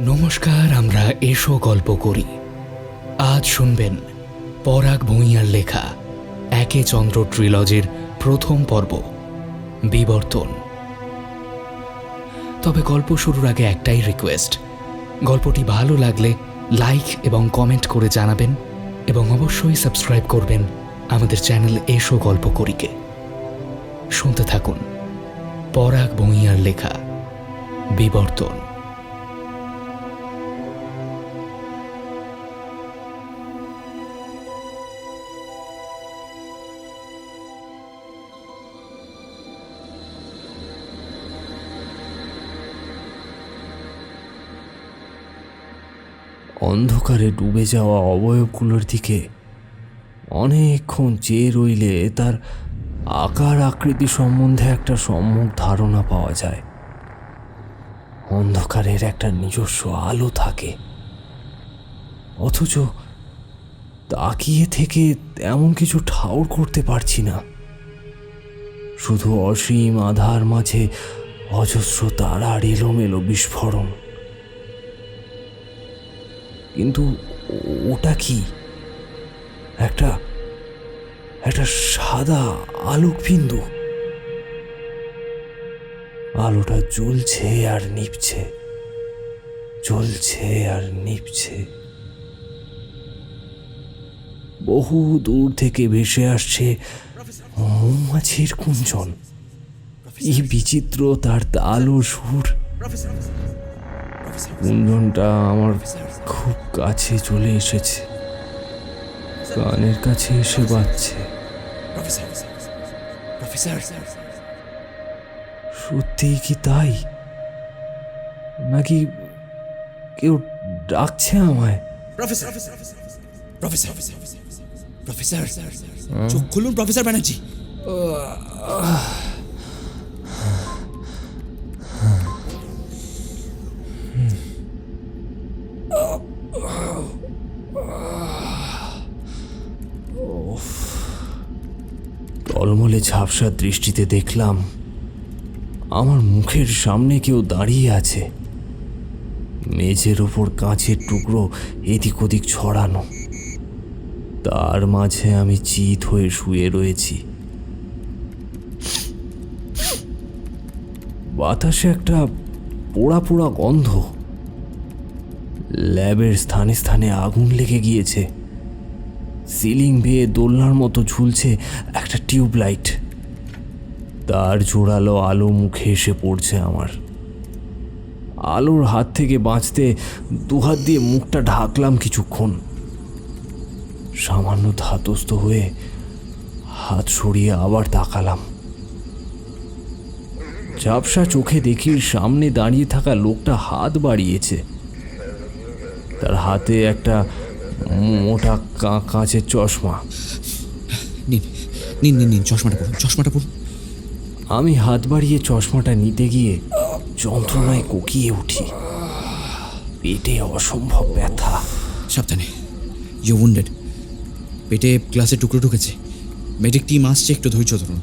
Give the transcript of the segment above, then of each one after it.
নমস্কার, আমরা এসো গল্প করি। আজ শুনবেন পরাগ ভূঁইয়ার লেখা একে চন্দ্র ট্রিলজির প্রথম পর্ব বিবর্তন। তবে গল্প শুরুর আগে একটাই রিকোয়েস্ট, গল্পটি ভালো লাগলে লাইক এবং কমেন্ট করে জানাবেন এবং অবশ্যই সাবস্ক্রাইব করবেন আমাদের চ্যানেল এসো গল্প করিকে। শুনতে থাকুন পরাগ ভূঁইয়ার লেখা বিবর্তন। অন্ধকারে ডুবে যাওয়া অবয়বগুলোর দিকে অনেকক্ষণ চেয়ে রইলে তার আকার আকৃতি সম্বন্ধে একটা সম্যক ধারণা পাওয়া যায়। অন্ধকারের একটা নিজস্ব আলো থাকে, অথচ তাকিয়ে থেকে তেমন কিছু ঠাউর করতে পারছি না। শুধু অসীম আধার মাঝে অজস্র তারার এলোমেলো বিস্ফোরণ। কিন্তু ওটা কি? একটা সাদা আলোকবিন্দু। আলোটা জ্বলছে আর নিভছে, জ্বলছে আর নিভছে। বহু দূর থেকে ভেসে আসছে মৌমাছির কুঞ্জন। এই বিচিত্র তার তাল ও সুর। কুঞ্জনটা আমার খুব কাছে চলে এসেছে, কানের কাছে এসে বাজছে। সত্যিই কি তাই, নাকি কেউ ডাকছে আমায়? চোখ খুলুন প্রফেসর ব্যানার্জি। টলমলে ঝাপসা দৃষ্টিতে দেখলাম আমার মুখের সামনে কেউ দাঁড়িয়ে আছে। মেঝের ওপর কাঁচের টুকরো এদিক ওদিক ছড়ানো, তার মাঝে আমি চিত হয়ে শুয়ে রয়েছি। বাতাসে একটা পোড়া পোড়া গন্ধ। ল্যাবের স্থানে স্থানে আগুন লেগে গিয়েছে। সিলিং বেয়ে দোলনার মতো ঝুলছে একটা টিউবলাইট। তার জোরালো আলো মুখে এসে পড়ছে আমার। আলোর হাত থেকে বাঁচতে দুহাত দিয়ে মুখটা ঢাকলাম কিছুক্ষণ। সামান্য ধাতস্থ হয়ে হাত সরিয়ে আবার তাকালাম। ঝাপসা চোখে দেখি সামনে দাঁড়িয়ে থাকা লোকটা হাত বাড়িয়েছে। তার হাতে একটা মোটা কাঁচের চশমা। নিন নিন নিন চশমাটা পড়ুন। আমি হাত বাড়িয়ে চশমাটা নিতে গিয়ে যন্ত্রণায় কোকিয়ে উঠি। পেটে অসম্ভব ব্যথা। সাবধানে, ইউ উন্ডেড। পেটে গ্লাসের টুকরো ঢুকেছে। মেডিক টিম আসছে, একটু ধৈর্য ধরুন।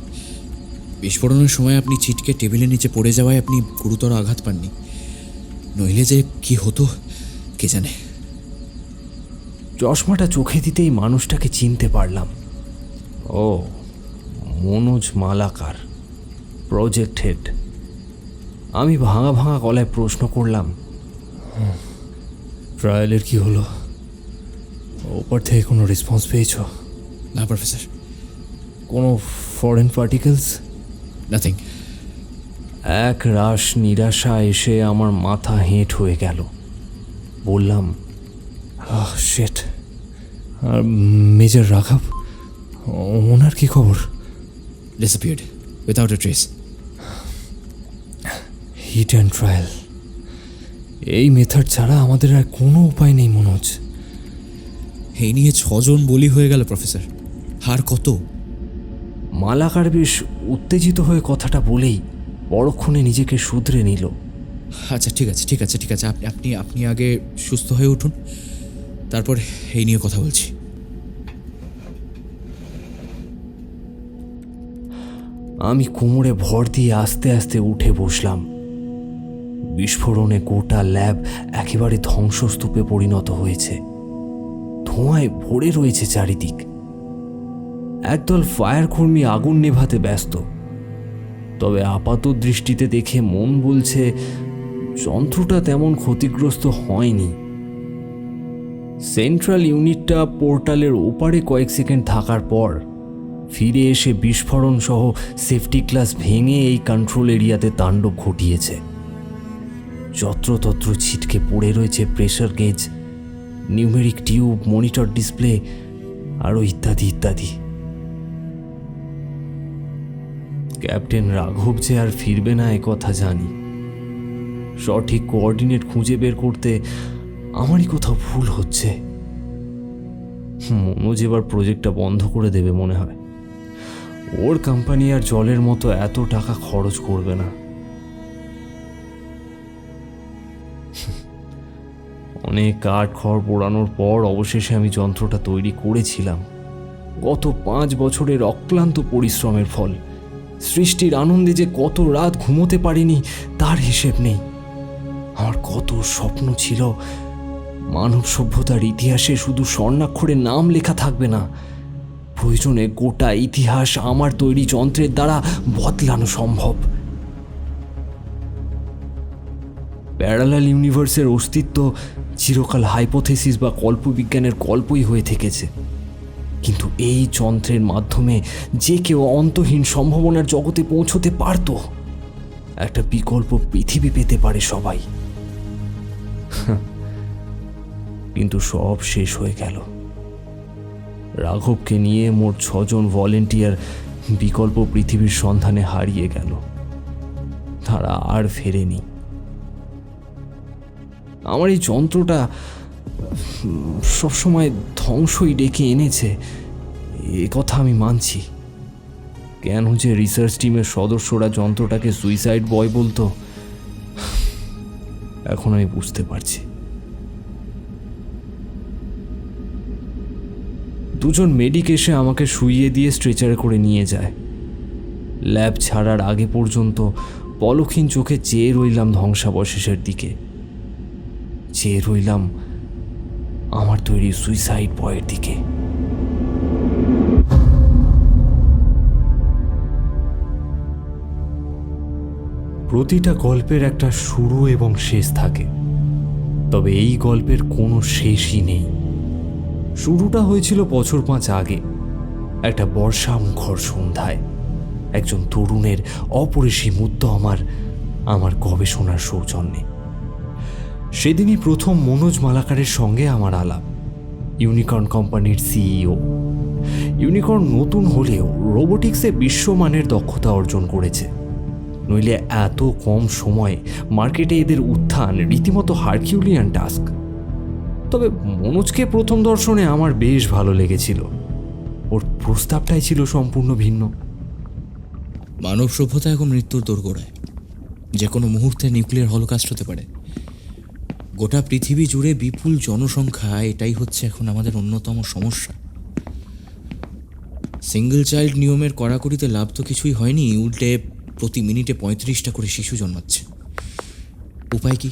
বিস্ফোরণের সময় আপনি ছিটকে টেবিলের নিচে পড়ে যাওয়ায় আপনি গুরুতর আঘাত পাননি, নইলে যে কি হতো কে জানে। চশমাটা চোখে দিতেই মানুষটাকে চিনতে পারলাম। ও, মনোজ মালাকার, প্রজেক্ট হেড। আমি ভাঙা ভাঙা গলায় প্রশ্ন করলাম, ট্রায়ালের কি হলো? ওপর থেকে কোনো রেসপন্স পেয়েছ? না প্রফেসর। কোনো ফরেন পার্টিকেলস? নাথিং। এক রাশ নিরাশা এসে আমার মাথা হেঁট হয়ে গেল। বললাম, শেট। আর মেজর রাঘব, ওনার কি খবর? Disappeared without a trace. Hit and trial, এই মেথড ছাড়া আমাদের আর কোনো উপায় নেই মনোজ। এই নিয়ে 6 জন বলি হয়ে গেল প্রফেসর। হার কত? মালাকার বেশ উত্তেজিত হয়ে কথাটা বলেই পরক্ষণে নিজেকে শুধরে নিল। আচ্ছা ঠিক আছে। আপনি আগে সুস্থ হয়ে উঠুন, তারপর এই নিয়ে কথা বলছি। আমি কোমরে ভর দিয়ে আস্তে আস্তে উঠে বসলাম। বিস্ফোরণে গোটা ল্যাব একেবারে ধ্বংসস্তূপে পরিণত হয়েছে। ধোঁয়ায় ভরে রয়েছে চারিদিক। একদল ফায়ার কর্মী আগুন নেভাতে ব্যস্ত। তবে আপাত দৃষ্টিতে দেখে মন বলছে যন্ত্রটা তেমন ক্ষতিগ্রস্ত হয়নি। সেন্ট্রাল ইউনিটটা পোর্টালের ওপারে কয়েক সেকেন্ড থাকার পর ফিরে এসে বিস্ফোরণ সহ সেফটি গ্লাস ভেঙে এই কন্ট্রোল এরিয়াতে তাণ্ডব ঘটিয়েছে। যত্রতত্র ছিটকে পড়ে রয়েছে pressure gauge, numeric tube, monitor display আরও ইত্যাদি ইত্যাদি। ক্যাপ্টেন রাঘব যে আর ফিরবে না এ কথা জানি। সঠিক কোঅর্ডিনেট খুঁজে বের করতে আমারই কোথাও ভুল হচ্ছে। মনোজ এবার প্রজেক্টটা বন্ধ করে দেবে মনে হয়। ওর কোম্পানি আর জলের মতো এত টাকা খরচ করবে না। অনেক কাঠ খড় পোড়ানোর পর অবশেষে আমি যন্ত্রটা তৈরি করেছিলাম। গত 5 বছরের অক্লান্ত পরিশ্রমের ফল। সৃষ্টির আনন্দে যে কত রাত ঘুমোতে পারিনি তার হিসেব নেই। আমার কত স্বপ্ন ছিল মানব সভ্যতার ইতিহাসে শুধু স্বর্ণাক্ষরে নাম লেখা থাকবে না, প্রয়োজনে গোটা ইতিহাস আমার তৈরি যন্ত্রের দ্বারা বদলানো সম্ভব। প্যারালাল ইউনিভার্সের অস্তিত্ব চিরকাল হাইপোথেসিস বা কল্পবিজ্ঞানের গল্পই হয়ে থেকেছে, কিন্তু এই যন্ত্রের মাধ্যমে যে কেউ অন্তহীন সম্ভাবনার জগতে পৌঁছতে পারত। একটা বিকল্প পৃথিবী পেতে পারে সবাই। কিন্তু সব শেষ হয়ে গেল। রাঘবকে নিয়ে মোট 6 জন ভলেন্টিয়ার বিকল্প পৃথিবীর সন্ধানে হারিয়ে গেল। তারা আর ফেরেনি। আমার এই যন্ত্রটা সবসময় ধ্বংসই ডেকে এনেছে, এ কথা আমি মানছি। কেন যে রিসার্চ টিমের সদস্যরা যন্ত্রটাকে সুইসাইড বয় বলতো, এখন আমি বুঝতে পারছি। 2 জন মেডিক এসে আমাকে শুইয়ে দিয়ে স্ট্রেচারে করে নিয়ে যায়। ল্যাব ছাড়ার আগে পর্যন্ত পলকহীন চোখে চেয়ে রইলাম ধ্বংসাবশেষের দিকে, চেয়ে রইলাম আমার তৈরি সুইসাইড বয়ের দিকে। প্রতিটা গল্পের একটা শুরু এবং শেষ থাকে, তবে এই গল্পের কোনো শেষই নেই। শুরুটা হয়েছিল বছর 5 আগে, একটা বর্ষা মুখর সন্ধ্যায়। একজন তরুণের অপরিসীম উদ্যম আমার গবেষণার সৌজন্যে। সেদিনই প্রথম মনোজ মালাকারের সঙ্গে আমার আলাপ। ইউনিকর্ন কোম্পানির সিইও। ইউনিকর্ন নতুন হলেও রোবোটিক্সে বিশ্বমানের দক্ষতা অর্জন করেছে, নইলে এত কম সময়ে মার্কেটে এদের উত্থান রীতিমতো হারকিউলিয়ান টাস্ক। তবে মনোজকে প্রথম দর্শনে আমার বেশ ভালো লেগেছিল। ওর প্রস্তাবটাই ছিল সম্পূর্ণ ভিন্ন। মানব সভ্যতা এখন মৃত্যুর দোরগোড়ায়। যে কোনো মুহূর্তে নিউক্লিয়ার হলোকাস্ট হতে পারে। গোটা পৃথিবী জুড়ে বিপুল জনসংখ্যা, এটাই হচ্ছে এখন আমাদের অন্যতম সমস্যা। সিঙ্গল চাইল্ড নিয়মের কড়াকড়িতে লাভ তো কিছুই হয়নি, উল্টে প্রতি মিনিটে 35টা করে শিশু জন্মাচ্ছে। উপায় কি?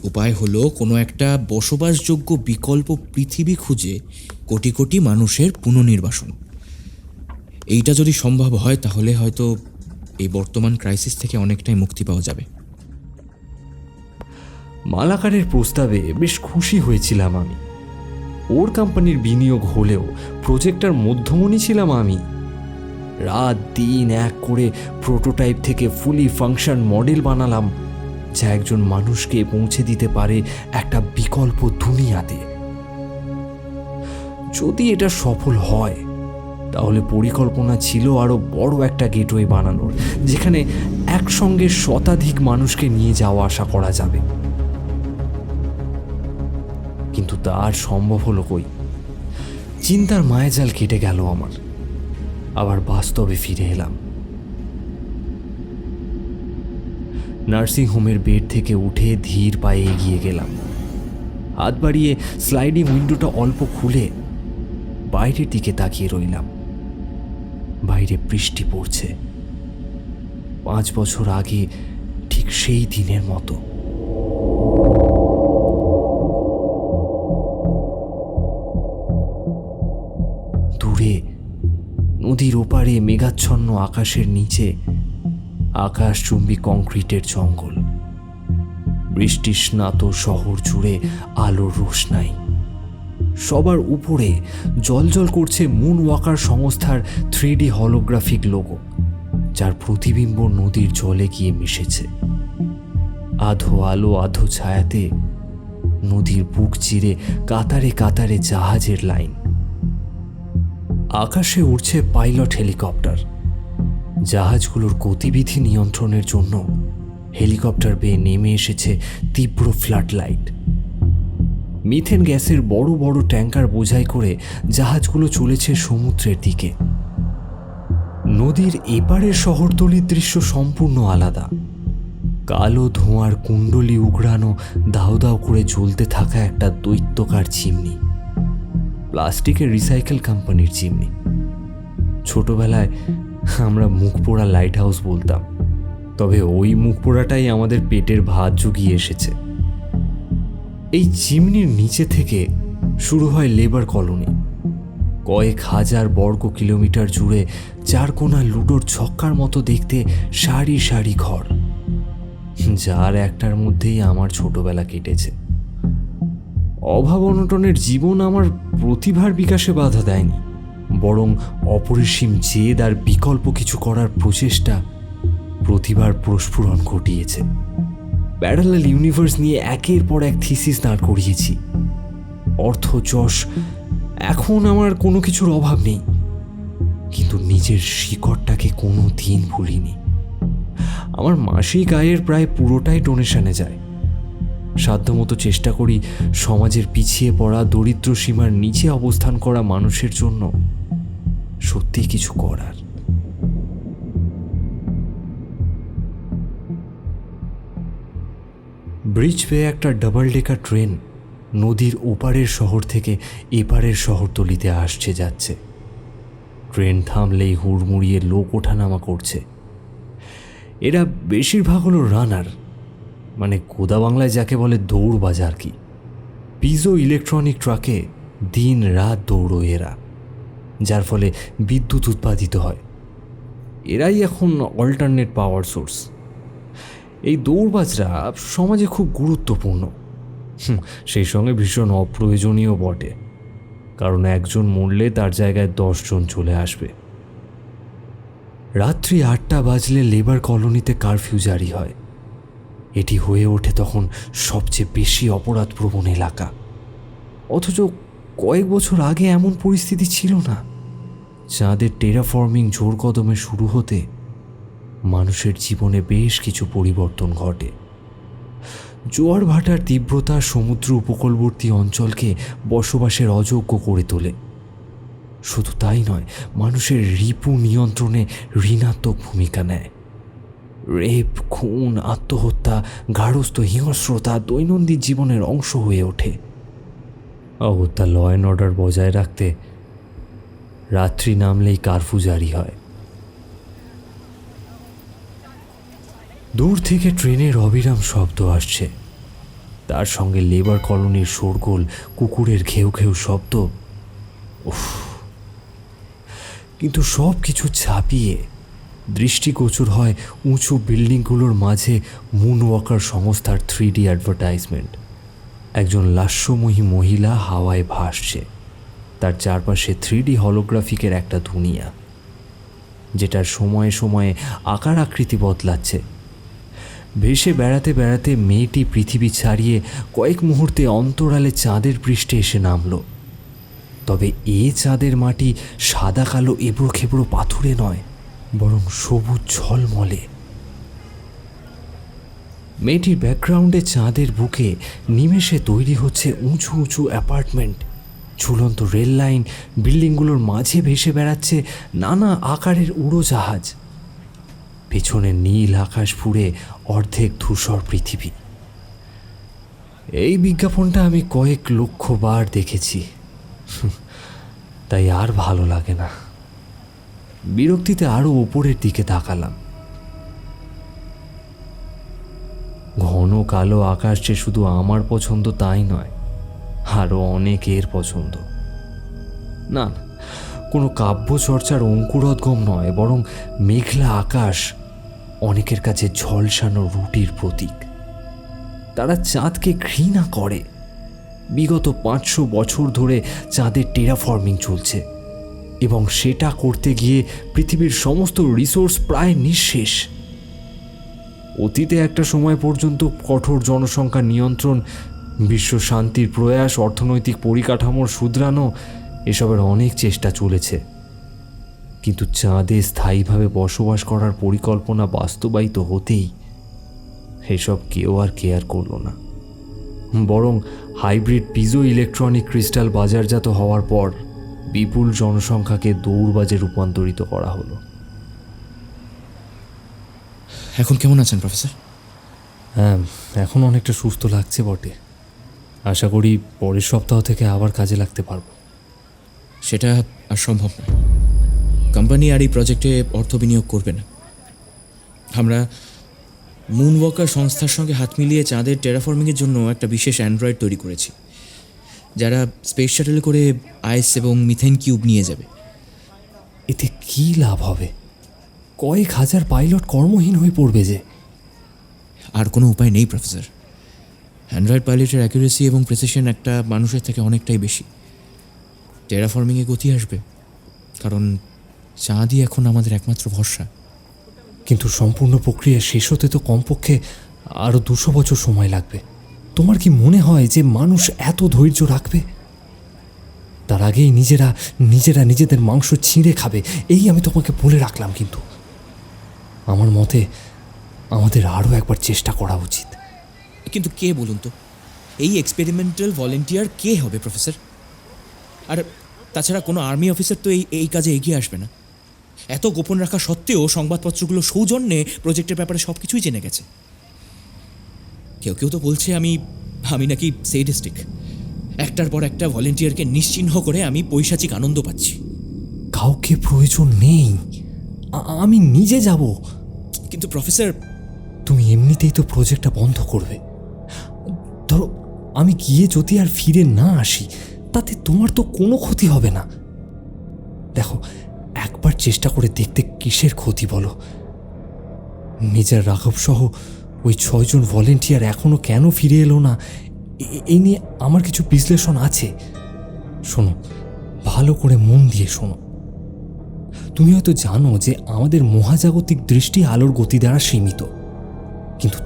উপায় হলো কোনো একটা বসবাসযোগ্য বিকল্প পৃথিবী খুঁজে কোটি কোটি মানুষের পুনর্নির্বাসন। এইটা যদি সম্ভব হয় তাহলে হয়তো এই বর্তমান ক্রাইসিস থেকে অনেকটাই মুক্তি পাওয়া যাবে। মালাকারের প্রস্তাবে বেশ খুশি হয়েছিলাম আমি। ওর কোম্পানির বিনিয়োগ হলেও প্রজেক্টটার মধ্যমণি ছিলাম আমি। রাত দিন এক করে প্রোটোটাইপ থেকে ফুলি ফাংশন মডেল বানালাম, যা একজন মানুষকে পৌঁছে দিতে পারে একটা বিকল্প দুনিয়াতে। যদি এটা সফল হয় তাহলে পরিকল্পনা ছিল আরো বড় একটা গেটওয়ে বানানোর, যেখানে একসঙ্গে শতাধিক মানুষকে নিয়ে যাওয়া আসা করা যাবে। কিন্তু তা আর সম্ভব হলো কই। চিন্তার মায়াজাল কেটে গেল আমার। আবার বাস্তবে ফিরে এলাম। নার্সিংহোমের বেড থেকে উঠে ধীর পায়ে এগিয়ে গেলাম। হাত বাড়িয়ে স্লাইডিং উইন্ডোটা অল্প খুলে বাইরের দিকে তাকিয়ে রইলাম। বাইরে বৃষ্টি পড়ছে। 5 বছর আগে ঠিক সেই দিনের মতো। দূরে নদীর ওপারে মেঘাচ্ছন্ন আকাশের নিচে আকাশচুম্বী কংক্রিটের জঙ্গল, বৃষ্টি স্নাত শহর জুড়ে আলোর রোশনাই। সবার উপরে জ্বলজ্বল করছে মুন ওয়াকার সংস্থার 3D হলোগ্রাফিক লোগো, যার প্রতিবিম্ব নদীর জলে গিয়ে মিশেছে। আধো আলো আধো ছায়াতে নদীর বুক চিরে কাতারে কাতারে জাহাজের লাইন। আকাশে উড়ছে পাইলট হেলিকপ্টার। জাহাজগুলোর গতিবিধি নিয়ন্ত্রণের জন্য হেলিকপ্টার বেয়ে নেমে এসেছে তীব্র ফ্লাড লাইট। মিথেন গ্যাসের বড় বড় ট্যাঙ্কার বোঝাই করে জাহাজগুলো চলেছে সমুদ্রের দিকে। নদীর এপারের শহরতলির দৃশ্য সম্পূর্ণ আলাদা। কালো ধোঁয়ার কুণ্ডলি উগড়ানো দাউ দাউ করে জ্বলতে থাকা একটা দৈত্যকার চিমনি, প্লাস্টিকের রিসাইকেল কোম্পানির চিমনি। ছোটবেলায় আমরা মুখ পোড়া লাইট হাউস বলতাম, তবে ওই মুখ পোড়াটাই আমাদের পেটের ভাত জুগিয়ে এসেছে। এই চিমনির নিচে থেকে শুরু হয় লেবার কলোনি। কয়েক হাজার বর্গ কিলোমিটার জুড়ে চারকোনা লুডোর ছক্কার মতো দেখতে সারি সারি ঘর, যার একটার মধ্যেই আমার ছোটবেলা কেটেছে। অভাব অনটনের জীবন আমার প্রতিভার বিকাশে বাধা দেয়নি, বরং অপরিসীম জেদ আর বিকল্প কিছু করার প্রচেষ্টা প্রতিভার প্রস্ফুরণ ঘটিয়েছে। প্যারালাল ইউনিভার্স নিয়ে একের পর এক থিসিস দাঁড় করিয়েছি। অর্থ যশ, এখন আমার কোনো কিছুর অভাব নেই, কিন্তু নিজের শিকড়টাকে কোনো দিন ভুলিনি। আমার মাসিক আয়ের প্রায় পুরোটাই ডোনেশনে যায়। সাধ্যমতো চেষ্টা করি সমাজের পিছিয়ে পড়া দরিদ্র সীমার নিচে অবস্থান করা মানুষের জন্য সত্যি কিছু করার। ব্রিজ বেয়ে একটা ডাবল ডেকার ট্রেন নদীর ওপারের শহর থেকে এপারের শহরতলিতে আসছে যাচ্ছে। ট্রেন থামলেই হুড়মুড়িয়ে লোক ওঠানামা করছে। এরা বেশিরভাগ হলো রানার, মানে গোদা বাংলায় যাকে বলে দৌড়বাজ আর কি। পিজো ইলেকট্রনিক ট্রাকে দিন রাত দৌড়ো এরা, যার ফলে বিদ্যুৎ উৎপাদিত হয়। এরাই এখন অল্টারনেট পাওয়ার সোর্স। এই দৌড়বাজরা সমাজে খুব গুরুত্বপূর্ণ, সেই সঙ্গে ভীষণ অপ্রয়োজনীয় বটে, কারণ একজন মরলে তার জায়গায় 10 জন চলে আসবে। রাত্রি 8টা বাজলে লেবার কলোনিতে কারফিউ জারি হয়। এটি হয়ে ওঠে তখন সবচেয়ে বেশি অপরাধপ্রবণ এলাকা, অথচ কয়েক বছর আগে এমন পরিস্থিতি ছিল না। চাঁদের টেরাফর্মিং জোর কদমে শুরু হতে মানুষের জীবনে বেশ কিছু পরিবর্তন ঘটে। জোয়ার ভাটার তীব্রতা সমুদ্র উপকূলবর্তী অঞ্চলকে বসবাসের অযোগ্য করে তোলে। শুধু তাই নয়, মানুষের রিপু নিয়ন্ত্রণে ঋণাত্মক ভূমিকা নেয়। রেপ, খুন, আত্মহত্যা, গার্হস্থ্য হিংস্রতা দৈনন্দিন জীবনের অংশ হয়ে ওঠে। অগত্যা ল অ্যান্ড অর্ডার বজায় রাখতে রাত্রি নামলেই কারফিউ জারি হয়। দূর থেকে ট্রেনের অবিরাম শব্দ আসছে, তার সঙ্গে লেবার কলোনির শোরগোল, কুকুরের ঘেউ ঘেউ শব্দ। উফ! কিন্তু সব কিছু ছাপিয়ে দৃষ্টিগোচর হয় উঁচু বিল্ডিংগুলোর মাঝে মুন ওয়াকার সংস্থার 3D অ্যাডভার্টাইজমেন্ট। একজন লাস্যময়ী মহিলা হাওয়ায় ভাসছে, তার চারপাশে 3D হলোগ্রাফিকের একটা দুনিয়া, যেটার সময়ে সময়ে আকার আকৃতি বদলাচ্ছে। ভেসে বেড়াতে বেড়াতে মেয়েটি পৃথিবী ছাড়িয়ে কয়েক মুহূর্তে অন্তরালে চাঁদের পৃষ্ঠে এসে নামল। তবে এ চাঁদের মাটি সাদা কালো এবড়ো খেবড়ো পাথুরে নয়, বরং সবুজ ঝলমলে। মেয়েটির ব্যাকগ্রাউন্ডে চাঁদের বুকে নিমেষে তৈরি হচ্ছে উঁচু উঁচু অ্যাপার্টমেন্ট, ঝুলন্ত রেল লাইন, বিল্ডিংগুলোর মাঝে ভেসে বেড়াচ্ছে নানা আকারের উড়োজাহাজ। পেছনে নীল আকাশ ফুঁড়ে অর্ধেক ধূসর পৃথিবী। এই বিজ্ঞাপনটা আমি কয়েক লক্ষ বার দেখেছি, তাই আর ভালো লাগে না। বিরক্তিতে আরো উপরের দিকে তাকালাম। ঘন কালো আকাশ যে শুধু আমার পছন্দ তাই নয়, আরও অনেকের পছন্দ। না, কোনো কাব্য চর্চার অঙ্কুরোদ্গম নয়, বরং মেঘলা আকাশ অনেকের কাছে ঝলসানো রুটির প্রতীক। তারা চাঁদকে ঘৃণা করে। বিগত 500 বছর ধরে চাঁদের টেরাফর্মিং চলছে, এবং সেটা করতে গিয়ে পৃথিবীর সমস্ত রিসোর্স প্রায় নিঃশেষ। অতীতে একটা সময় পর্যন্ত কঠোর জনসংখ্যা নিয়ন্ত্রণ, বিশ্ব শান্তির প্রয়াস, অর্থনৈতিক পরিকাঠামোর শুধরানো, এসবের অনেক চেষ্টা চলেছে। কিন্তু চাঁদে স্থায়ীভাবে বসবাস করার পরিকল্পনা বাস্তবায়িত হতেই এসব কেউ আর কেয়ার করল না। বরং হাইব্রিড পিজো ইলেকট্রনিক ক্রিস্টাল বাজারজাত হওয়ার পর বিপুল জনসংখ্যাকে দৌড়বাজে রূপান্তরিত করা হলো। এখন কেমন আছেন প্রফেসর? হ্যাঁ, এখন অনেকটা সুস্থ লাগছে বটে। আশা করি পরের সপ্তাহ থেকে আবার কাজে লাগতে পারবো। সেটা আর সম্ভব নয়। কোম্পানি আর এই প্রজেক্টে অর্থ বিনিয়োগ করবে না। আমরা মুনওয়াকার সংস্থার সঙ্গে হাত মিলিয়ে চাঁদের টেরাফর্মিংয়ের জন্য একটা বিশেষ অ্যান্ড্রয়েড তৈরি করেছি, যারা স্পেস শাটেলে করে আইস এবং মিথেন কিউব নিয়ে যাবে। এতে কি লাভ হবে? কয়েক হাজার পাইলট কর্মহীন হয়ে পড়বে যে। আর কোনো উপায় নেই প্রফেসর। অ্যান্ড্রয়েড পাইলটের অ্যাকুরেসি এবং প্রেসিশন একটা মানুষের থেকে অনেকটাই বেশি। টেরাফর্মিংয়ে গতি আসবে, কারণ চাঁদই এখন আমাদের একমাত্র ভরসা। কিন্তু সম্পূর্ণ প্রক্রিয়া শেষ হতে তো কমপক্ষে আরও 200 বছর সময় লাগবে। তোমার কি মনে হয় যে মানুষ এত ধৈর্য রাখবে? তার আগেই নিজেরা নিজেদের মাংস ছিঁড়ে খাবে, এই আমি তোমাকে বলে রাখলাম। কিন্তু আমার মতে আমাদের আরও একবার চেষ্টা করা উচিত। কিন্তু কে বলুন তো? এই এক্সপেরিমেন্টাল ভলেন্টিয়ার কে হবে প্রফেসর? আর তাছাড়া কোনো আর্মি অফিসার তো এই কাজে এগিয়ে আসবে না। এত গোপন রাখা সত্ত্বেও সংবাদপত্রগুলো সৌজন্যে প্রজেক্টের ব্যাপারে সব কিছুই জেনে গেছে। কেউ কেউ তো বলছে আমি নাকি সেডিস্টিক। একটার পর একটা ভলেন্টিয়ারকে নিশ্চিহ্ন করে আমি পৈশাচিক আনন্দ পাচ্ছি। কাউকে প্রয়োজন নেই, আমি নিজে যাব। কিন্তু প্রফেসর, তুমি এমনিতেই তো প্রজেক্টটা বন্ধ করবে। ধরো আমি গিয়ে যদি আর ফিরে না আসি, তাতে তোমার তো কোনো ক্ষতি হবে না। দেখো, একবার চেষ্টা করে দেখতে কিসের ক্ষতি বলো? নিজের রাঘব সহ ওই 6 জন ভলেন্টিয়ার এখনো কেন ফিরে এলো না, এই নিয়ে আমার কিছু বিশ্লেষণ আছে। শোনো, ভালো করে মন দিয়ে শোনো। তুমি হয়তো জানো যে আমাদের মহাজাগতিক দৃষ্টি আলোর গতি দ্বারা সীমিত, কিন্তু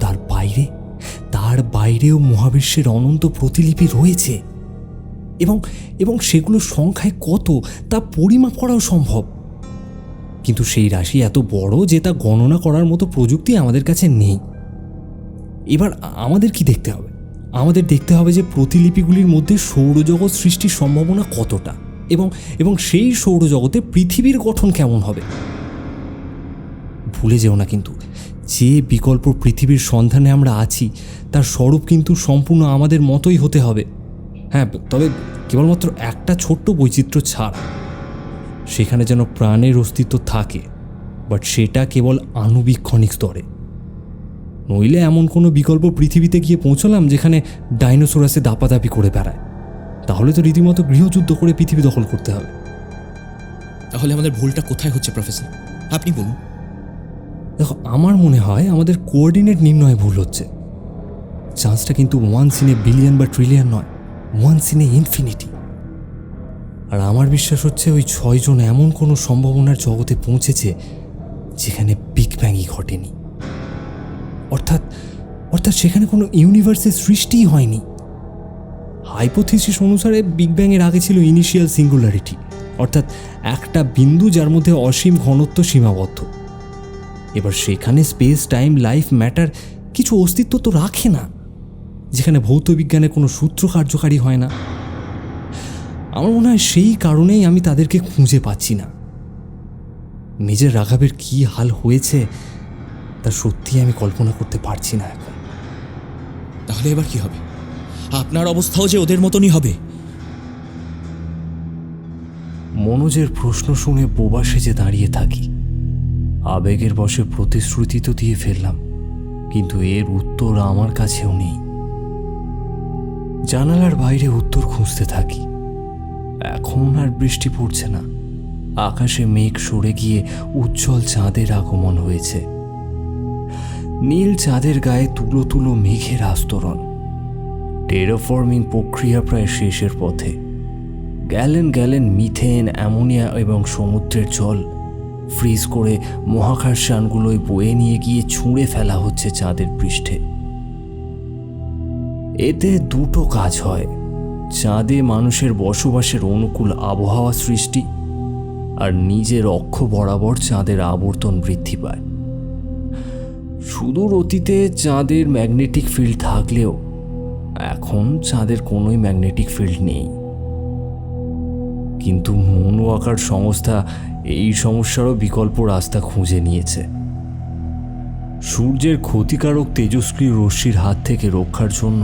তার বাইরেও মহাবিশ্বের অনন্ত প্রতিলিপি রয়েছে, এবং সেগুলো সংখ্যায় কত তা পরিমাপ করাও সম্ভব। কিন্তু সেই রাশি এত বড় যে তা গণনা করার মতো প্রযুক্তি আমাদের কাছে নেই। এবার আমাদের কি দেখতে হবে? আমাদের দেখতে হবে যে প্রতিলিপিগুলির মধ্যে সৌরজগৎ সৃষ্টির সম্ভাবনা কতটা, এবং সেই সৌরজগতে পৃথিবীর গঠন কেমন হবে। ভুলে যেও না কিন্তু, যে বিকল্প পৃথিবীর সন্ধানে আমরা আছি তার স্বরূপ কিন্তু সম্পূর্ণ আমাদের মতোই হতে হবে। হ্যাঁ, তবে কেবলমাত্র একটা ছোট্ট বৈচিত্র্য ছাড়া। সেখানে যেন প্রাণের অস্তিত্ব থাকে, বাট সেটা কেবল আণুবীক্ষণিক স্তরে। নইলে এমন কোনো বিকল্প পৃথিবীতে গিয়ে পৌঁছলাম যেখানে ডাইনোসরাসে দাপাদাপি করে বেড়ায়, তাহলে তো রীতিমতো গৃহযুদ্ধ করে পৃথিবী দখল করতে হবে। তাহলে আমাদের ভুলটা কোথায় হচ্ছে প্রফেসর? আপনি বলুন। দেখো, আমার মনে হয় আমাদের কোঅর্ডিনেট নির্ণয় ভুল হচ্ছে। চান্সটা কিন্তু 1 ইন এ বিলিয়ন বা ট্রিলিয়ন নয়, 1 ইন এ ইনফিনিটি। আর আমার বিশ্বাস হচ্ছে ওই 6 জন এমন কোনো সম্ভাবনার জগতে পৌঁছেছে যেখানে বিগ ব্যাংই ঘটেনি। অর্থাৎ সেখানে কোনো ইউনিভার্সের সৃষ্টিই হয়নি। হাইপোথিসিস অনুসারে বিগ ব্যাংয়ের আগে ছিল ইনিশিয়াল সিঙ্গুলারিটি, অর্থাৎ একটা বিন্দু যার মধ্যে অসীম ঘনত্ব সীমাবদ্ধ। এবার সেখানে স্পেস, টাইম, লাইফ, ম্যাটার কিছু অস্তিত্ব তো রাখে না, যেখানে ভৌত বিজ্ঞানের কোনো সূত্র কার্যকারী হয় না। আমার মনে হয় সেই কারণেই আমি তাদেরকে খুঁজে পাচ্ছি না। নিজের রাঘবের কি হাল হয়েছে তা সত্যিই আমি কল্পনা করতে পারছি না এখন। তাহলে এবার কি হবে? আপনার অবস্থাও যে ওদের মতনই হবে। মনোজের প্রশ্ন শুনে বোবা সেজে দাঁড়িয়ে থাকি। আবেগের বশে প্রতিশ্রুতি তো দিয়ে ফেললাম, কিন্তু এর উত্তর আমার কাছেও নেই। জানালার বাইরে উত্তর খুঁজতে থাকি। এখন আর বৃষ্টি পড়ছে না, আকাশে মেঘ সরে গিয়ে উজ্জ্বল চাঁদের আগমন হয়েছে। নীল চাঁদের গায়ে তুলো তুলো মেঘের আস্তরণ। টেরাফর্মিং প্রক্রিয়া প্রায় শেষের পথে। গ্যালেন গ্যালেন মিথেন, অ্যামোনিয়া এবং সমুদ্রের জল ফ্রিজ করে মহাকাশযানগুলোয় বয়ে নিয়ে গিয়ে ছুঁড়ে ফেলা হচ্ছে চাঁদের পৃষ্ঠে। এতে দুটো কাজ হয়, চাঁদে মানুষের বসবাসের অনুকূল আবহাওয়া সৃষ্টি, আর নিজের অক্ষ বরাবর চাঁদের আবর্তন বৃদ্ধি পায়। সুদূর অতীতে চাঁদের ম্যাগনেটিক ফিল্ড থাকলেও এখন চাঁদের কোনোই ম্যাগনেটিক ফিল্ড নেই। কিন্তু মনোয়াকার সংস্থা এই সমস্যারও বিকল্প রাস্তা খুঁজে নিয়েছে। সূর্যের ক্ষতিকারক তেজস্ক্রিয় রশ্মির হাত থেকে রক্ষার জন্য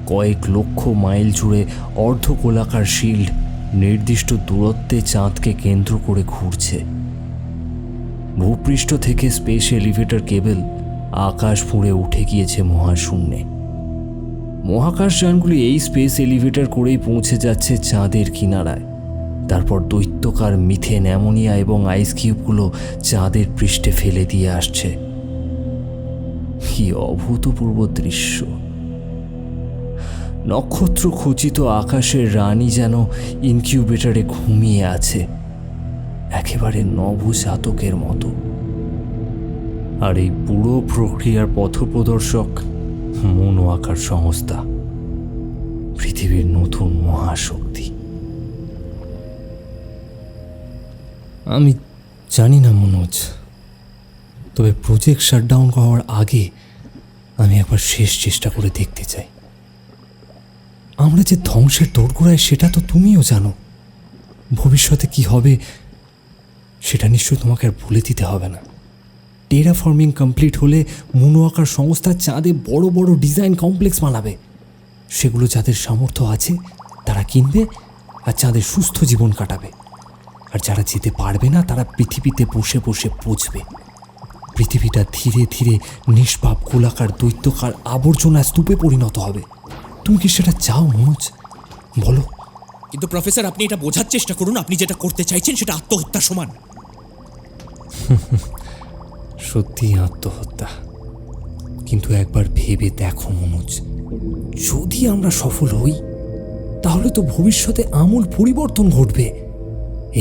কয়েক লক্ষ মাইল জুড়ে অর্ধগোলাকার শিল্ড নির্দিষ্ট দূরত্বে চাঁদকে কেন্দ্র করে ঘুরছে। ভূপৃষ্ঠ থেকে স্পেস এলিভেটর কেবল আকাশ ফুঁড়ে উঠে গিয়েছে মহাশূন্যে। মহাকাশযানগুলি এই স্পেস এলিভেটর করেই পৌঁছে যাচ্ছে চাঁদের কিনারায়। তারপর দৈত্যকার মিথেন, অ্যামোনিয়া এবং আইস কিউবগুলো চাঁদের পৃষ্ঠে ফেলে দিয়ে আসছে। কি অভূতপূর্ব দৃশ্য! নক্ষত্র খচিত আকাশের রানী যেন ইনকিউবেটরে ঘুমিয়ে আছে, একেবারে নবজাতকের মতো। আর এই পুরো প্রক্রিয়ার পথপ্রদর্শক মনোয়াকার সংস্থা, পৃথিবীর নতুন মহাশক্তি। আমি জানি না মনোজ, তবে প্রজেক্ট শাটডাউন হওয়ার আগে আমি একবার শেষ চেষ্টা করে দেখতে চাই। আমরা যে ধ্বংসের দোরগোড়ায় সেটা তো তুমিও জানো। ভবিষ্যতে কি হবে সেটা নিশ্চয়ই তোমাকে আর বলে দিতে হবে না। টেরাফর্মিং কমপ্লিট হলে মনোয়াকার সংস্থা চাঁদে বড় বড় ডিজাইন কমপ্লেক্স বানাবে। সেগুলো যাদের সামর্থ্য আছে তারা কিনবে আর চাঁদে সুস্থ জীবন কাটাবে। আর যারা যেতে পারবে না তারা পৃথিবীতে বসে বসে পচবে। পৃথিবীটা ধীরে ধীরে নিষ্পাপ গোলাকার দৈত্যকার আবর্জনা স্তূপে পরিণত হবে। তুমি কি সেটা চাও মনোজ? বলো। কিন্তু প্রফেসর, আপনি এটা বোঝার চেষ্টা করুন, আপনি যেটা করতে চাইছেন সেটা আত্মহত্যার সমান। সত্যি আত্মহত্যা। কিন্তু একবার ভেবে দেখো মনোজ, যদি আমরা সফল হই তাহলে তো ভবিষ্যতে আমূল পরিবর্তন ঘটবে।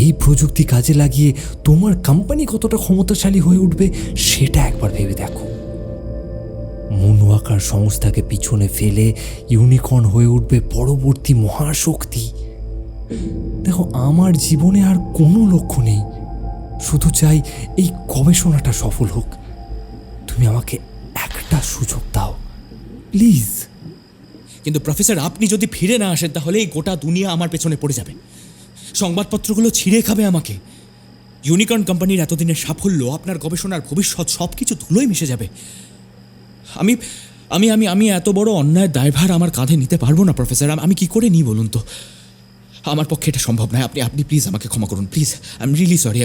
এই প্রযুক্তি কাজে লাগিয়ে তোমার কোম্পানি কতটা ক্ষমতাশালী হয়ে উঠবে সেটা একবার ভেবে দেখো। মনোয়াকার সংস্থাকে পিছনে ফেলে ইউনিকর্ন হয়ে উঠবে পরবর্তী মহাশক্তি। দেখো, আমার জীবনে আর কোনো লক্ষ্য নেই, শুধু চাই এই গবেষণাটা সফল হোক। তুমি আমাকে একটা সুযোগ দাও প্লিজ। কিন্তু প্রফেসর, আপনি যদি ফিরে না আসেন তাহলে এই গোটা দুনিয়া আমার পেছনে পড়ে যাবে। সংবাদপত্রগুলো ছিঁড়ে খাবে আমাকে। ইউনিকর্ন কোম্পানির এতদিনের সাফল্য, আপনার গবেষণার ভবিষ্যৎ সবকিছু ধুলোয় মিশে যাবে। আমি আমি আমি আমি এত বড় অন্যায়ের দায়ভার আমার কাঁধে নিতে পারবো না প্রফেসর। আমি কি করে নিই বলুন তো? আমার পক্ষে এটা সম্ভব নয়। আপনি প্লিজ আমাকে ক্ষমা করুন, please. I am really sorry.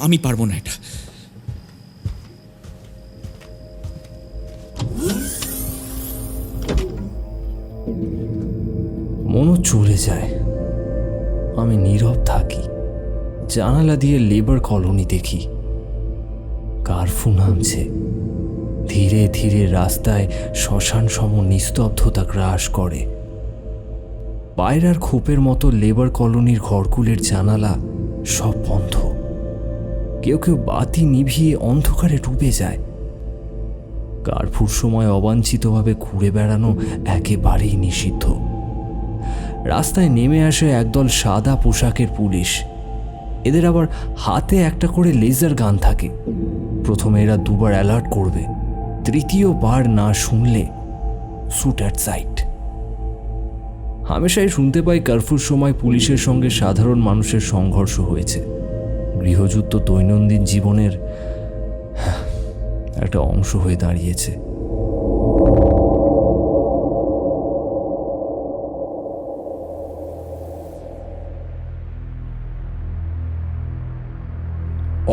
আমি পারবো না এটা। মনোজ চলে যায়। আমি নীরব থাকি। জানালা দিয়ে লেবার কলোনি দেখি। কারফু নামছে। ধীরে ধীরে রাস্তায় শ্মশান সম নিস্তব্ধতা গ্রাস করে। পায়রার খোপের মতো লেবার কলোনির ঘরগুলির জানালা সব বন্ধ। কেউ কেউ বাতি নিভিয়ে অন্ধকারে ডুবে যায়। কারফুর সময় অবাঞ্ছিতভাবে ঘুরে বেড়ানো একেবারেই নিষিদ্ধ। রাস্তায় নেমে আসে একদল সাদা পোশাকের পুলিশ। এদের আবার হাতে একটা করে লেজার গান থাকে। প্রথমে এরা দুবার অ্যালার্ট করবে, তৃতীয়বার না শুনলে শুট অ্যাট সাইট। হামেশাই শুনতে পাই কারফুর সময় পুলিশের সঙ্গে সাধারণ মানুষের সংঘর্ষ হয়েছে। গৃহযুদ্ধ দৈনন্দিন জীবনের একটা অংশ হয়ে দাঁড়িয়েছে।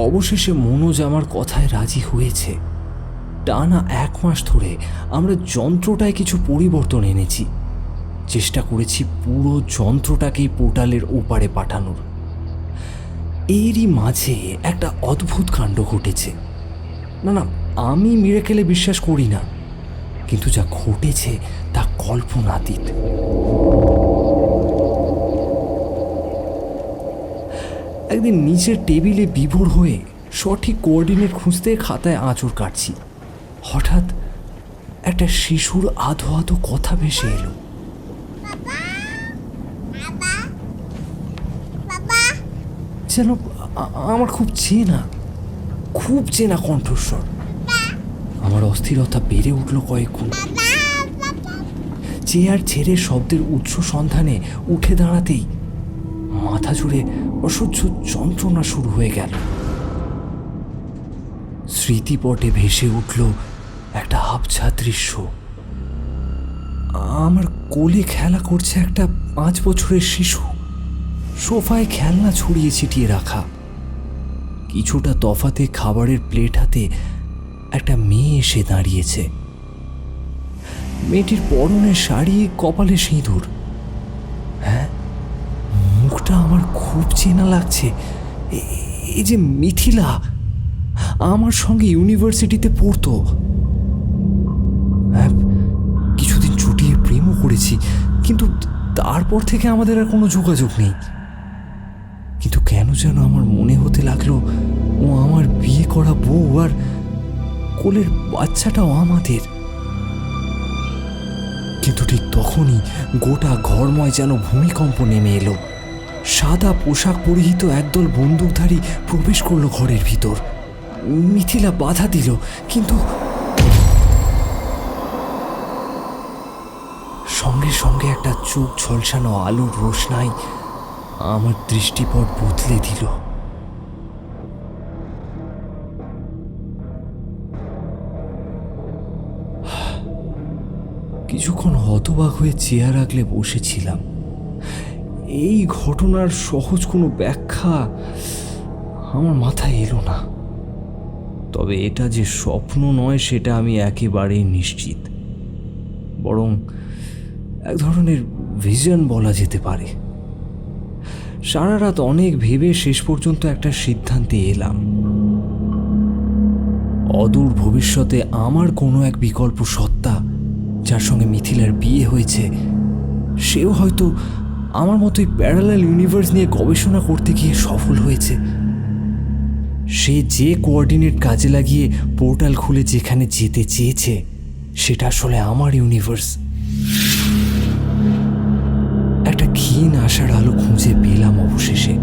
অবশেষে মনোজ আমার কথায় রাজি হয়েছে। টানা 1 মাস ধরে আমরা যন্ত্রটায় কিছু পরিবর্তন এনেছি। চেষ্টা করেছি পুরো যন্ত্রটাকেই পোর্টালের ওপারে পাঠানোর। এরই মাঝে একটা অদ্ভুত কাণ্ড ঘটেছে। না, আমি মিরাকেলে বিশ্বাস করি না, কিন্তু যা ঘটেছে তা কল্পনাতীত। একদিন নিচের টেবিলে বিভোর হয়ে সঠিক কোঅর্ডিনেট খুঁজতে খাতায় আঁচড় কাটছি, হঠাৎ একটা শিশুর আধো আধো কথা ভেসে এলো। যেন আমার খুব চেনা কণ্ঠস্বর। আমার অস্থিরতা বেড়ে উঠল কয়েকগুণ। চেয়ার ছেড়ে শব্দের উৎস সন্ধানে উঠে দাঁড়াতেই মাথা জুড়ে অসহ্য যন্ত্রণা শুরু হয়ে গেল। স্মৃতিপটে ভেসে উঠল একটা আবছা দৃশ্য। আমার কোলে খেলা করছে একটা 5 বছরের শিশু, সোফায় খেলনা ছড়িয়ে ছিটিয়ে রাখা। কিছুটা তফাতে খাবারের প্লেট হাতে একটা মেয়ে এসে দাঁড়িয়েছে। মেয়েটির পরনে শাড়ি, কপালে সিঁদুর। হ্যাঁ, মুখটা আমার খুব চেনা লাগছে। এই যে মিথিলা, আমার সঙ্গে ইউনিভার্সিটিতে পড়তো। হ্যাঁ, কিছুদিন চুটিয়ে প্রেমও করেছি, কিন্তু তারপর থেকে আমাদের আর কোনো যোগাযোগ নেই। কিন্তু কেন যেন আমার মনে হতে লাগলো ও আমার বিয়ে করা বউ, আর কোলের বাচ্চাটাও আমাদের। কিন্তু ঠিক তখনই গোটা ঘরময় যেন ভূমিকম্প নেমে এলো। সাদা পোশাক পরিহিত একদল বন্দুকধারী প্রবেশ করলো ঘরের ভিতর। মিথিলা বাধা দিল, কিন্তু সঙ্গে সঙ্গে একটা চোখ ঝলসানো আলোর রোশনাই আমার দৃষ্টিপট বদলে দিল। কিছুক্ষণ হতবাক হয়ে চেয়ার আগলে বসেছিলাম। এই ঘটনার সহজ কোনো ব্যাখ্যা আমার মাথায় এলো না। তবে এটা যে স্বপ্ন নয় সেটা আমি একেবারেই নিশ্চিত, বরং এক ধরনের ভিশন বলা যেতে পারে। সারা রাত অনেক ভেবে শেষ পর্যন্ত একটা সিদ্ধান্তে এলাম। অদূর ভবিষ্যতে আমার কোনো এক বিকল্প সত্তা, যার সঙ্গে মিথিলার বিয়ে হয়েছে, সেও হয়তো আমার মতোই প্যারালাল ইউনিভার্স নিয়ে গবেষণা করতে গিয়ে সফল হয়েছে। সে যে কোঅর্ডিনেট কাজে লাগিয়ে পোর্টাল খুলে যেখানে যেতে চেয়েছে, সেটা আসলে আমার ইউনিভার্স। একটা ক্ষীণ আশার আলো খুঁজে পেলাম অবশেষে।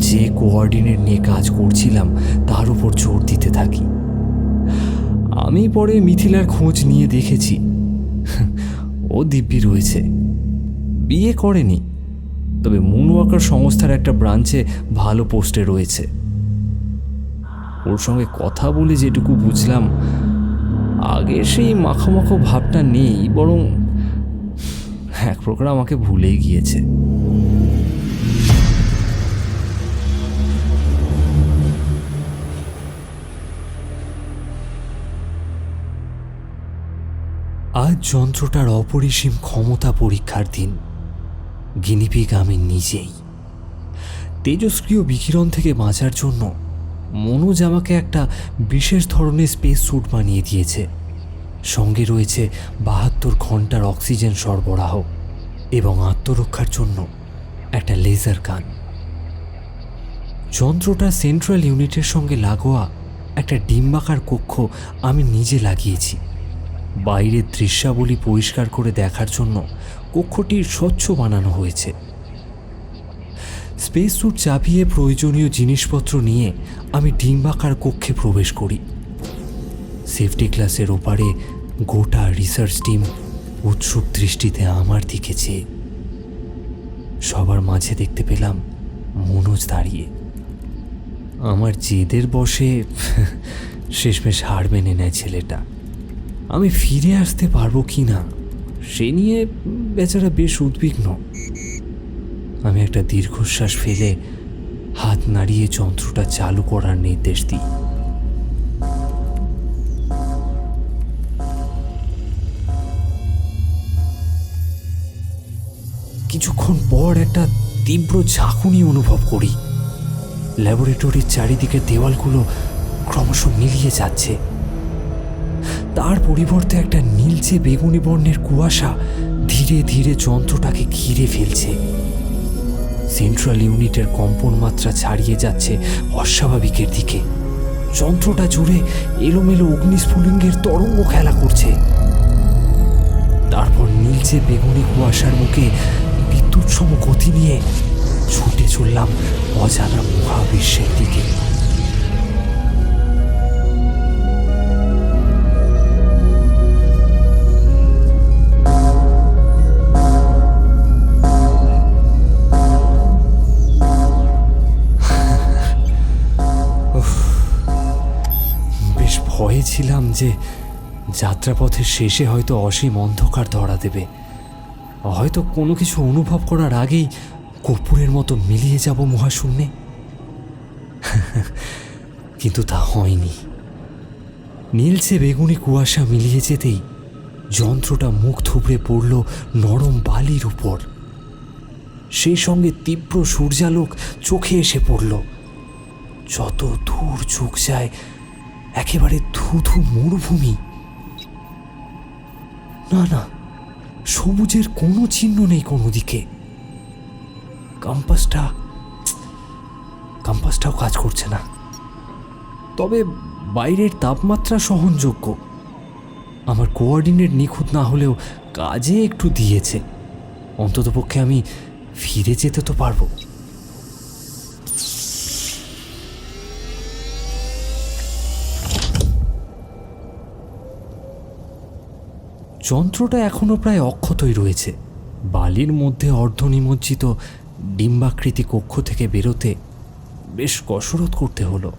যে কোঅর্ডিনেট নিয়ে কাজ করছিলাম তার উপর জোর দিতে থাকি। আমি পরে মিথিলার খোঁজ নিয়ে দেখেছি ও দিব্যি রয়েছে, বিয়ে করেনি, তবে মুনওয়াকার সংস্থার একটা ব্রাঞ্চে ভালো পোস্টে রয়েছে। ওর সঙ্গে কথা বলে যেটুকু বুঝলাম, আগে সেই মাখামাখো ভাবটা নেই, বরং এক প্রকার আমাকে ভুলেই গিয়েছে। আজ যন্ত্রটার অপরিসীম ক্ষমতা পরীক্ষার দিন। গিনিপিগ আমি নিজেই। তেজস্ক্রিয় বিকিরণ থেকে বাঁচার জন্য মনোজ আমাকে একটা বিশেষ ধরনের স্পেস স্যুট বানিয়ে দিয়েছে। সঙ্গে রয়েছে 72 ঘন্টার অক্সিজেন সরবরাহ এবং আত্মরক্ষার জন্য একটা লেজার গান। যন্ত্রটা সেন্ট্রাল ইউনিটের সঙ্গে লাগোয়া একটা ডিম্বাকার কক্ষ আমি নিজে লাগিয়েছি। বাইরের দৃশ্যাবলী পরিষ্কার করে দেখার জন্য কক্ষটি স্বচ্ছ বানানো হয়েছে। স্পেস স্যুট চাপিয়ে প্রয়োজনীয় জিনিসপত্র নিয়ে আমি ডিম্বাকার কক্ষে প্রবেশ করি। সেফটি ক্লাসের ওপারে গোটা রিসার্চ টিম উৎসুক দৃষ্টিতে আমার দিকে চেয়ে। সবার মাঝে দেখতে পেলাম মনোজ দাঁড়িয়ে। আমার জেদের বশে শেষমেশ হার মেনে নেয় ছেলেটা। আমি ফিরে আসতে পারবো কি না সে নিয়ে বেচারা বেশ উদ্বিগ্ন। আমি একটা দীর্ঘশ্বাস ফেলে হাত নাড়িয়ে যন্ত্রটা চালু করার নির্দেশ দিই। কিছুক্ষণ পর একটা তীব্র ঝাঁকুনি অনুভব করি। ল্যাবরেটরির চারিদিকের দেওয়ালগুলো ক্রমশ মিলিয়ে যাচ্ছে। তার পরিবর্তে একটা নীলচে বেগুনি বর্ণের কুয়াশা ধীরে ধীরে যন্ত্রটাকে ঘিরে ফেলছে। সেন্ট্রাল ইউনিটের কম্পন মাত্রা ছাড়িয়ে যাচ্ছে অস্বাভাবিকের দিকে। যন্ত্রটা জুড়ে এলোমেলো অগ্নিস্ফুলিঙ্গের তরঙ্গ খেলা করছে। তারপর নীলচে বেগুনি কুয়াশার মুখে বিদ্যুৎ সম গতি নিয়ে ছুটে চললাম অজানা মহাবিশ্বের দিকে। বেশ ভয়ে ছিলাম যে যাত্রাপথের শেষে হয়তো অসীম অন্ধকার ধরা দেবে, হয়তো কোনো কিছু অনুভব করার আগেই কর্পূরের মতো মিলিয়ে যাব মহাশূন্যে। কিন্তু তা হয়নি। নীলচে বেগুনি কুয়াশা মিলিয়ে যেতেই যন্ত্রটা মুখ থুবড়ে পড়ল নরম বালির উপর। সেই সঙ্গে তীব্র সূর্যালোক চোখে এসে পড়ল। যত দূর চোখ যায় একেবারে ধুধু মরুভূমি। না না, সবুজের কোনো চিহ্ন নেই কোনো দিকে। কম্পাসটাও কাজ করছে না। তবে বাইরের তাপমাত্রা সহনযোগ্য। আমার কোঅর্ডিনেট নিখুঁত না হলেও কাজে একটু দিয়েছে। অন্ততপক্ষে আমি ফিরে যেতে তো পারবো। যন্ত্রটা এখনো প্রায় অক্ষতই রয়েছে। বালির মধ্যে অর্ধনিমজ্জিত ডিম্বাকৃতি কক্ষ থেকে বেরোতে বেশ কসরত করতে হলো।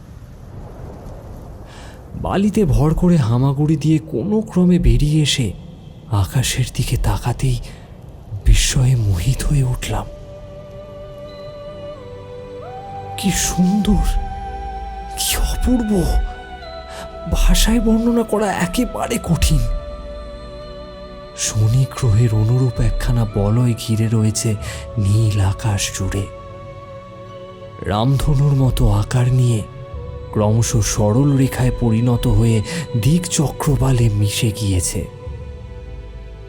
বালিতে ভর করে হামাগুড়ি দিয়ে কোনো ক্রমে বেরিয়ে এসে আকাশের দিকে তাকাতেই বিস্ময়ে মোহিত হয়ে উঠলাম। কি সুন্দর, কি অপূর্ব, ভাষায় বর্ণনা করা একেবারে কঠিন। শনি গ্রহের অনুরূপ একখানা বলয় ঘিরে রয়েছে নীল আকাশ জুড়ে। রামধনুর মতো আকার নিয়ে ক্রমশ সরল রেখায় পরিণত হয়ে দিক চক্রবালে মিশে গিয়েছে।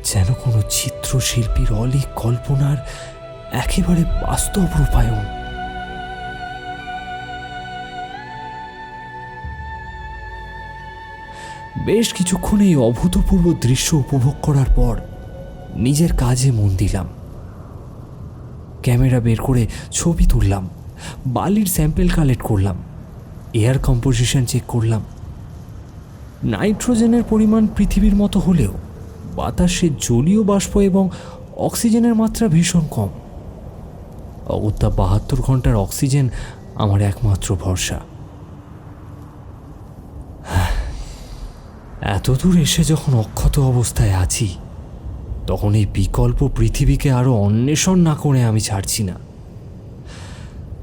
যেন কোনো চিত্রশিল্পীর অলীক কল্পনার একেবারে বাস্তব রূপায়ণ। বেশ কিছুক্ষণ এই অভূতপূর্ব দৃশ্য উপভোগ করার পর নিজের কাজে মন দিলাম। ক্যামেরা বের করে ছবি তুললাম, বালির স্যাম্পেল কালেক্ট করলাম, এয়ার কম্পোজিশন চেক করলাম। নাইট্রোজেনের পরিমাণ পৃথিবীর মতো হলেও বাতাসে জলীয় বাষ্প এবং অক্সিজেনের মাত্রা ভীষণ কম। অগত্যা 72 ঘন্টার অক্সিজেন আমার একমাত্র ভরসা। এতদূর এসে যখন অক্ষত অবস্থায় আছি, তখন এই বিকল্প পৃথিবীকে আরো অন্বেষণ না করে আমি ছাড়ছি না।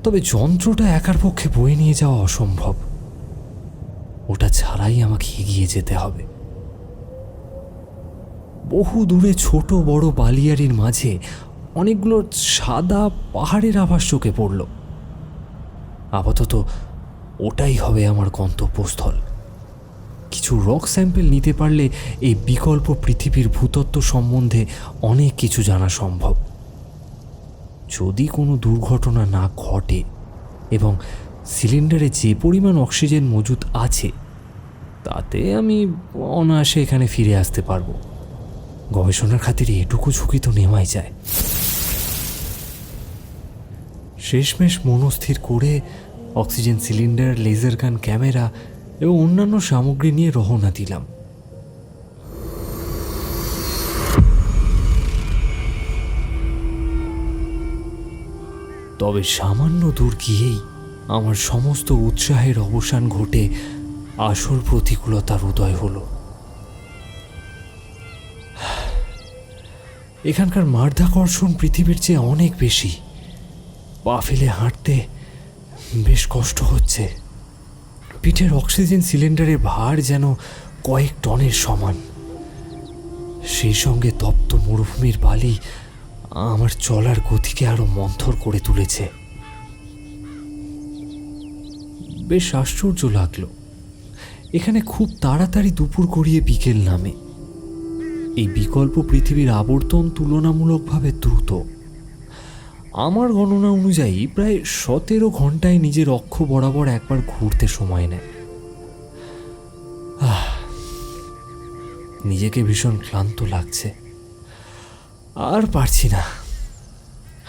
তবে যন্ত্রটা একার পক্ষে বয়ে নিয়ে যাওয়া অসম্ভব। ওটা ছাড়াই আমাকে এগিয়ে যেতে হবে। বহু দূরে ছোট বড় বালিয়াড়ির মাঝে অনেকগুলো সাদা পাহাড়ের আভাস চোখে পড়ল। আপাতত ওটাই হবে আমার গন্তব্যস্থল। কিছু রক স্যাম্পেল নিতে পারলে এই বিকল্প পৃথিবীর ভূতত্ত্ব সম্বন্ধে অনেক কিছু জানা সম্ভব। যদি কোনো দুর্ঘটনা না ঘটে এবং সিলিন্ডারে যে পরিমাণ অক্সিজেন মজুদ আছে, তাতে আমি অনায়াসে এখানে ফিরে আসতে পারবো। গবেষণার খাতিরে এটুকু ঝুঁকি তো নেওয়াই যায়। শেষমেশ মনস্থির করে অক্সিজেন সিলিন্ডার, লেজার গান, ক্যামেরা এবং অন্যান্য সামগ্রী নিয়ে রওনা দিলাম। তবে সামান্য দূর গিয়েই আমার সমস্ত উৎসাহের অবসান ঘটে আসল প্রতিকূলতার উদয় হলো। এখানকার মাধ্যাকর্ষণ পৃথিবীর চেয়ে অনেক বেশি। পা ফেলে হাঁটতে বেশ কষ্ট হচ্ছে। পিঠের অক্সিজেন সিলিন্ডারের ভার যেন কয়েক টনের সমান। সেই সঙ্গে তপ্ত মরুভূমির বালি আমার চলার গতিকে আরো মন্থর করে তুলেছে। বেশ আশ্চর্য লাগলো, এখানে খুব তাড়াতাড়ি দুপুর গড়িয়ে বিকেল নামে। এই বিকল্প পৃথিবীর আবর্তন তুলনামূলকভাবে দ্রুত। আমার গণনা অনুযায়ী প্রায় 17 ঘন্টায় নিজের অক্ষ বরাবর একবার ঘুরতে সময় নেয়। নিজেকে ভীষণ ক্লান্ত লাগছে, আর পারছি না।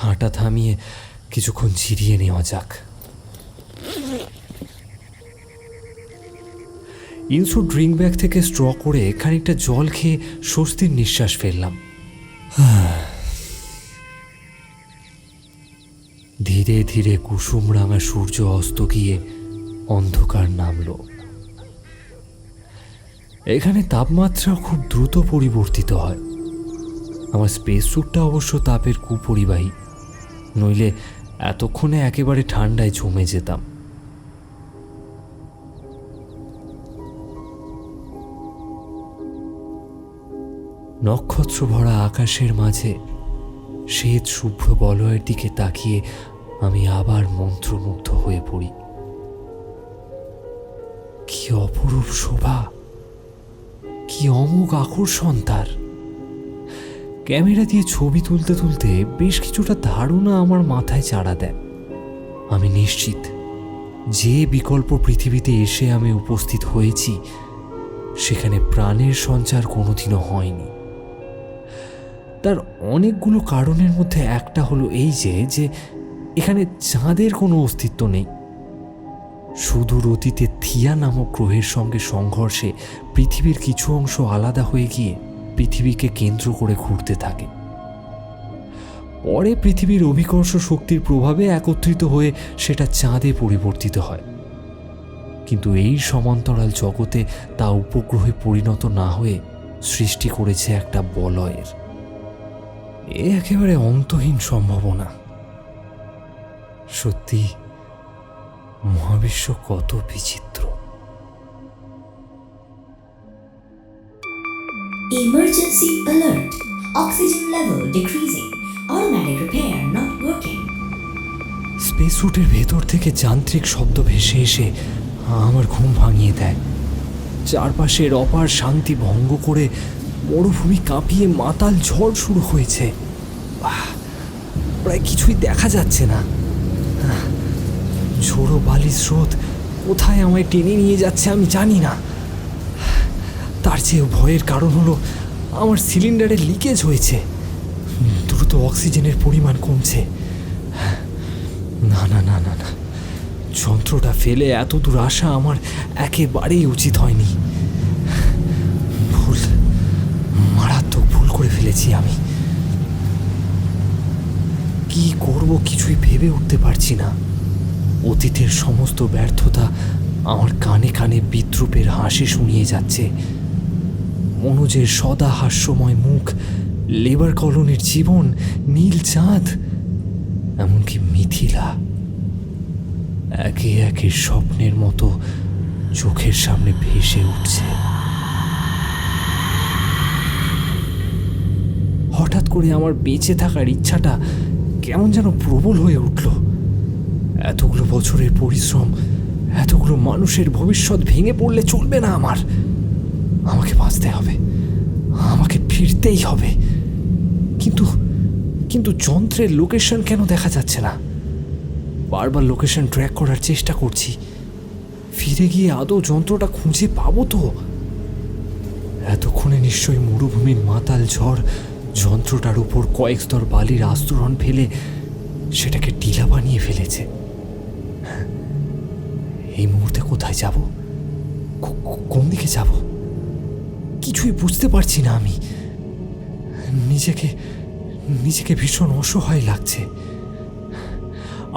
হাঁটা থামিয়ে কিছুক্ষণ জিরিয়ে নেওয়া যাক। ইনসু ড্রিঙ্ক ব্যাগ থেকে স্ট্র করে খানিকটা জল খেয়ে স্বস্তির নিঃশ্বাস ফেললাম। ধীরে ধীরে কুসুম রাঙা সূর্য অস্ত গিয়ে অন্ধকার নামল। এখানে তাপমাত্রা খুব দ্রুত পরিবর্তিত হয়। আমার স্পেস স্যুটটা অবশ্য তাপের কুপরিবাহী, নইলে এতক্ষণে একেবারে ঠান্ডায় জমে যেতাম। নক্ষত্র ভরা আকাশের মাঝে শ্বেত শুভ্র বলয়ের দিকে তাকিয়ে আমি আবার মন্ত্রমুগ্ধ হয়ে পড়ি। কি অপরূপ শোভা, কি অমোঘ আকর্ষণ তার! ক্যামেরা দিয়ে ছবি তুলতে তুলতে বেশ কিছুটা ধারণা আমার মাথায় চাড়া দেয়। আমি নিশ্চিত যে বিকল্প পৃথিবীতে এসে আমি উপস্থিত হয়েছি সেখানে প্রাণের সঞ্চার কোনোদিনও হয়নি। তার অনেকগুলো কারণের মধ্যে একটা হলো এই যে এখানে চাঁদের কোনো অস্তিত্ব নেই। সুদূর অতীতে থিয়া নামক গ্রহের সঙ্গে সংঘর্ষে পৃথিবীর কিছু অংশ আলাদা হয়ে গিয়ে পৃথিবীকে কেন্দ্র করে ঘুরতে থাকে। পরে পৃথিবীর অভিকর্ষ শক্তির প্রভাবে একত্রিত হয়ে সেটা চাঁদে পরিবর্তিত হয়। কিন্তু এই সমান্তরাল জগতে তা উপগ্রহে পরিণত না হয়ে সৃষ্টি করেছে একটা বলয়ের। এ একেবারে অন্তহীন সম্ভাবনা। সত্যি মহাবিশ্ব কত বিচিত্র! Emergency alert. Oxygen level decreasing. Automatic repair not working. Space স্যুটের ভেতর থেকে যান্ত্রিক শব্দ ভেসে এসে আমার ঘুম ভাঙিয়ে দেয়। চারপাশের অপার শান্তি ভঙ্গ করে মরুভূমি কাঁপিয়ে মাতাল ঝড় শুরু হয়েছে। প্রায় কিছুই দেখা যাচ্ছে না। ঝোড়ো বালির স্রোত কোথায় আমায় টেনে নিয়ে যাচ্ছে আমি জানি না। তার চেয়েও ভয়ের কারণ হলো আমার সিলিন্ডারে লিকেজ হয়েছে। দ্রুত অক্সিজেনের পরিমাণ কমছে। না না না না না, যন্ত্রটা ফেলে এত দূর আসা আমার একেবারেই উচিত হয়নি। মারাত্মক ভুল করে ফেলেছি আমি। কি করব কিছুই ভেবে উঠতে পারছি না। অতীতের সমস্ত ব্যর্থতা আমার কানে কানে বিদ্রুপের হাসি শুনিয়ে যাচ্ছে। মনোজের সদা হাস্যময় মুখ, লেবার কলোনির জীবন, নীল চাঁদ, এমনকি মিথিলা একে একে স্বপ্নের মতো চোখের সামনে ভেসে উঠছে। হঠাৎ করে আমার বেঁচে থাকার ইচ্ছাটা কেমন যেন প্রবল হয়ে উঠল। এতগুলো বছরের পরিশ্রম, এতগুলো মানুষের ভবিষ্যৎ ভেঙে পড়লে চলবে না। আমাকে বাঁচতে হবে, আমাকে ফিরতেই হবে। কিন্তু যন্ত্রের লোকেশন কেন দেখা যাচ্ছে না? বারবার লোকেশন ট্র্যাক করার চেষ্টা করছি। ফিরে গিয়ে আদৌ যন্ত্রটা খুঁজে পাবো তো? এতক্ষণে নিশ্চয়ই মরুভূমির মাতাল ঝড় যন্ত্রটার উপর কয়েক স্তর বালির আস্তরণ ফেলে সেটাকে টিলা বানিয়ে ফেলেছে। এই মুহূর্তে কোথায় যাব? কোন দিকে যাব? কিছুই বুঝতে পারছি না আমি। নিজেকে ভীষণ অসহায় লাগছে।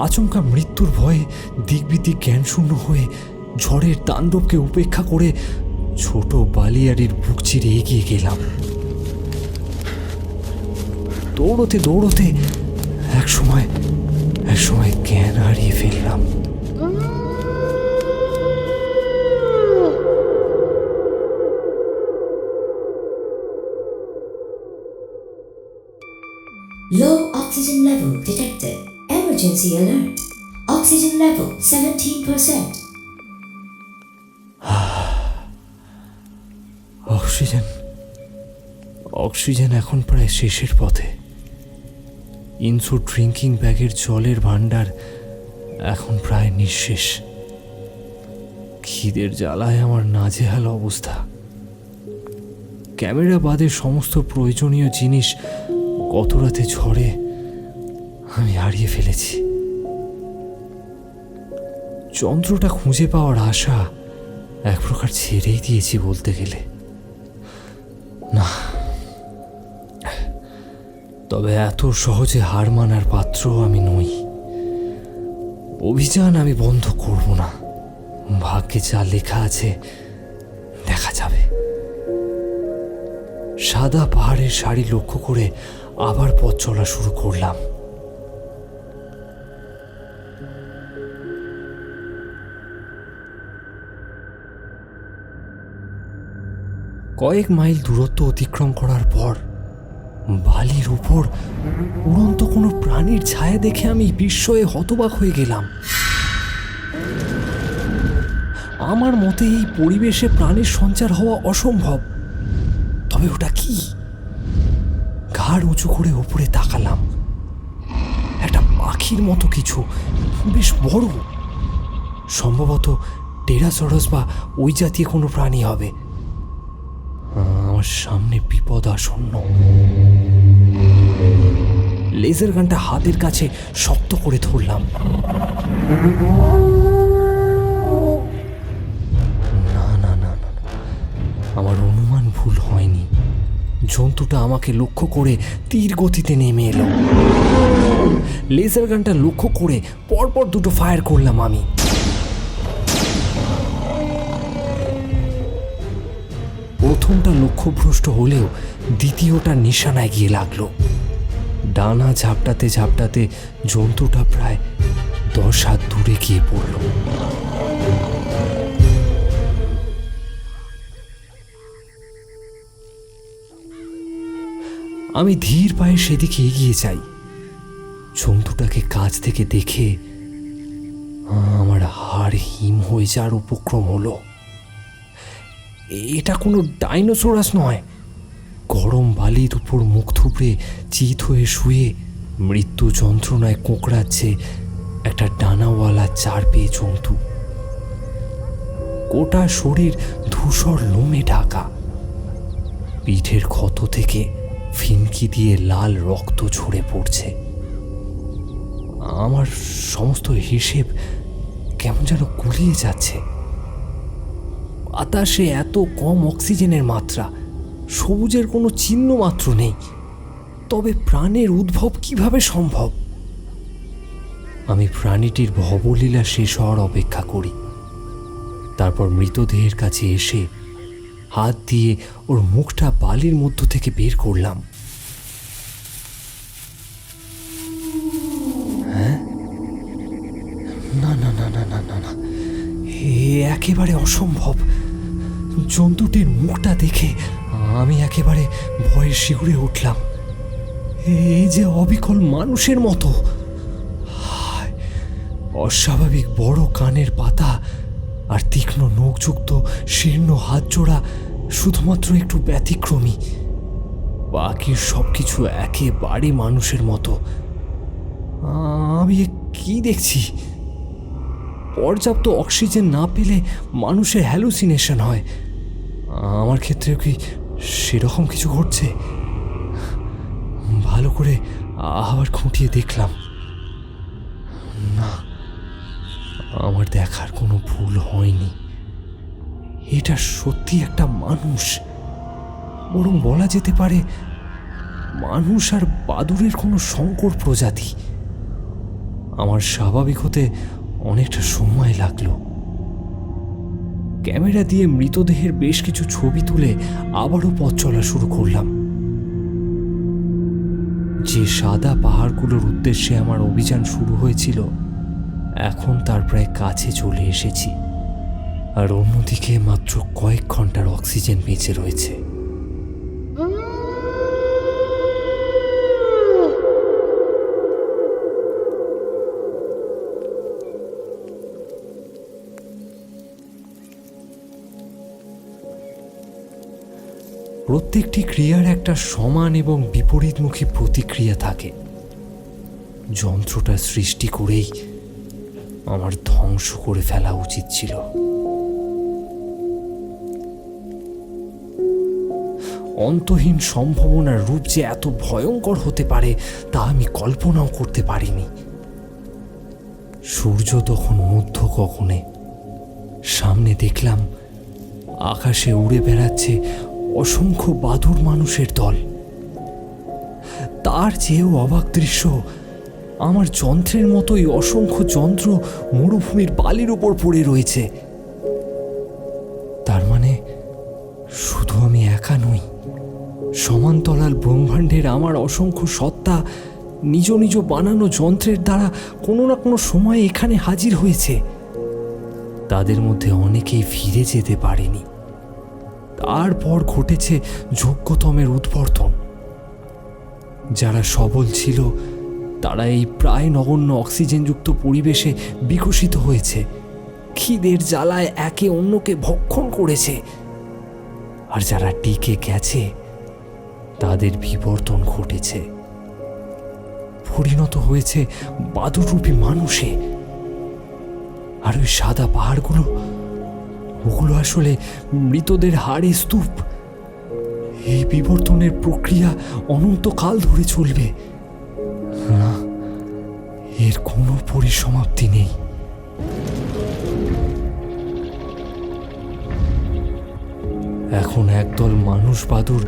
আচমকা মৃত্যুর ভয়ে দিকবিদিক জ্ঞানশূন্য হয়ে ঝড়ের তাণ্ডবকে উপেক্ষা করে ছোট বালিয়াড়ির বুক চিরে এগিয়ে গেলাম। দৌড়তে দৌড়তে একসময় জ্ঞান হারিয়ে ফেললাম। Low oxygen level detected. Emergency alert. Oxygen level 17%. Oxygen এখন প্রায় শেষের পথে। ইনসু ড্রিঙ্কিং ব্যাগের জলের ভাণ্ডার এখন প্রায় নিঃশেষ। খিদের জ্বালায় আমার নাজেহাল অবস্থা। ক্যামেরা বাদে সমস্ত প্রয়োজনীয় জিনিস গত রাতে ঝড়ে আমি হারিয়ে ফেলেছি। যন্ত্রটা খুঁজে পাওয়ার আশা এক প্রকার ছেড়েই দিয়েছি বলতে গেলে। না, তবে এত সহজে হার মানার পাত্র আমি নই। অভিযান আমি বন্ধ করব না। ভাগ্যে যা লেখা আছে দেখা যাবে। সাদা পাহাড়ের সারি লক্ষ্য করে আবার পথ চলা শুরু করলাম। কয়েক মাইল দূরত্ব অতিক্রম করার পর বালির উপর উড়ন্ত কোনো প্রাণীর ছায়া দেখে আমি বিস্ময়ে হতবাক হয়ে গেলাম। আমার মতে এই পরিবেশে প্রাণীর সঞ্চার হওয়া অসম্ভব। তবে ওটা কি? ঘাড় উঁচু করে ওপরে তাকালাম। একটা পাখির মতো কিছু, বেশ বড়, সম্ভবত টেরাসরস বা ওই জাতীয় কোনো প্রাণী হবে। আমার সামনে বিপদ আসন্ন। লেজার গানটা হাতের কাছে শক্ত করে ধরলাম। না না না না, আমার অনুমান ভুল হয়নি। জন্তুটা আমাকে লক্ষ্য করে তীর গতিতে নেমে এলো। লেজার গানটা লক্ষ্য করে পরপর দুটো ফায়ার করলাম আমি। প্রথমটা লক্ষ্যভ্রষ্ট হলেও দ্বিতীয়টা নিশানায় গিয়ে লাগলো। ডানা ঝাপটাতে ঝাপটাতে জন্তুটা প্রায় 10 হাত দূরে গিয়ে পড়ল। আমি ধীর পায়ে সেদিকে এগিয়ে যাই। জন্তুটাকে কাছ থেকে দেখে আমার হাড় হিম হয়ে যাওয়ার উপক্রম হলো। এটা কোনো ডাইনোসরাস নয়। গরম বালির উপর মুখ থুবড়ে চিত হয়ে শুয়ে মৃত্যু যন্ত্রণায় কোঁকড়াচ্ছে একটা ডানাওয়ালা 4 পেয়ে জন্তু। গোটা শরীর ধূসর লোমে ঢাকা। পিঠের ক্ষত থেকে ফিনকি দিয়ে লাল রক্ত ঝরে পড়ছে। আমার সমস্ত হিসেব কেমন যেন গুলিয়ে যাচ্ছে। বাতাসে এত কম অক্সিজেনের মাত্রা, সবুজের কোনো চিহ্ন মাত্র নেই। তবে প্রাণের উদ্ভব কিভাবে সম্ভব? আমি প্রাণীটির ভবলীলা শেষ হওয়ার অপেক্ষা করি। তারপর মৃতদেহের কাছে এসে হাত দিয়ে ওর মুখটা বালির মধ্য থেকে বের করলাম। হ্যাঁ, না না না না না না না, এ একেবারে অসম্ভব। জন্তুটির মুখটা দেখে আমি একেবারে ভয়ে শিউরে উঠলাম। এই যে অবিকল মানুষের মতো। অস্বাভাবিক বড় কানের পাতা আর তীক্ষ্ণ নখযুক্ত শীর্ণ হাত জোড়া শুধুমাত্র একটু ব্যতিক্রমী। বাকি সবকিছু একেবারে মানুষের মতো। আমি কি দেখছি? পর্যাপ্ত অক্সিজেন না পেলে মানুষের হ্যালুসিনেশন হয়। আমার ক্ষেত্রেও কি সেরকম কিছু ঘটছে? ভালো করে আবার খুঁটিয়ে দেখলাম। না, আমার দেখার কোনো ভুল হয়নি। এটা সত্যি একটা মানুষ, বরং বলা যেতে পারে মানুষ আর বাদুড়ের কোনো সংকর প্রজাতি। আমার স্বাভাবিক হতে অনেকটা সময় লাগলো। ক্যামেরা দিয়ে মৃতদেহের বেশ কিছু ছবি তুলে আবারও পথ চলা শুরু করলাম। যে সাদা পাহাড়গুলোর উদ্দেশ্যে আমার অভিযান শুরু হয়েছিল, এখন তার প্রায় কাছে চলে এসেছি। আর অন্যদিকে মাত্র কয়েক ঘন্টার অক্সিজেন বেঁচে রয়েছে। প্রত্যেকটি ক্রিয়ার একটা সমান এবং বিপরীতমুখী প্রতিক্রিয়া থাকে। যন্ত্রটা সৃষ্টি করেই আমার ধ্বংস করে ফেলা উচিত ছিল। অন্তহীন সম্ভাবনার রূপ যে এত ভয়ঙ্কর হতে পারে তা আমি কল্পনাও করতে পারিনি। সূর্য তখন মধ্য গগনে। সামনে দেখলাম আকাশে উড়ে বেড়াচ্ছে অসংখ্য বাদুড় মানুষের দল। তার চেয়েও অবাক দৃশ্য, আমার যন্ত্রের মতোই অসংখ্য যন্ত্র মরুভূমির বালির উপর পড়ে রয়েছে। তার মানে শুধু আমি একা নই, সমান্তরাল ব্রহ্মাণ্ডের আমার অসংখ্য সত্তা নিজ নিজ বানানো যন্ত্রের দ্বারা কোনো না কোনো সময়ে এখানে হাজির হয়েছে। তাদের মধ্যে অনেকেই ফিরে যেতে পারেনি। তারপর ঘটেছে যোগ্যতমের উদ্বর্তন। যারা সবল ছিল তারা এই প্রায় নগণ্য অক্সিজেনযুক্ত পরিবেশে বিকশিত হয়েছে, খিদের জ্বালায় একে অন্যকে ভক্ষণ করেছে। আর যারা টিকে গেছে তাদের বিবর্তন ঘটেছে, পরিণত হয়েছে বাদুড়রূপী মানুষে। আর ওই সাদা পাহাড়গুলো, ওগুলো আসলে মৃতদের হাড়ের স্তূপ। এই বিবর্তনের প্রক্রিয়া অনন্তকাল ধরে চলবে না, এর কোনো পরিসমাপ্তি নেই। এখন একদল মানুষ বাদুড়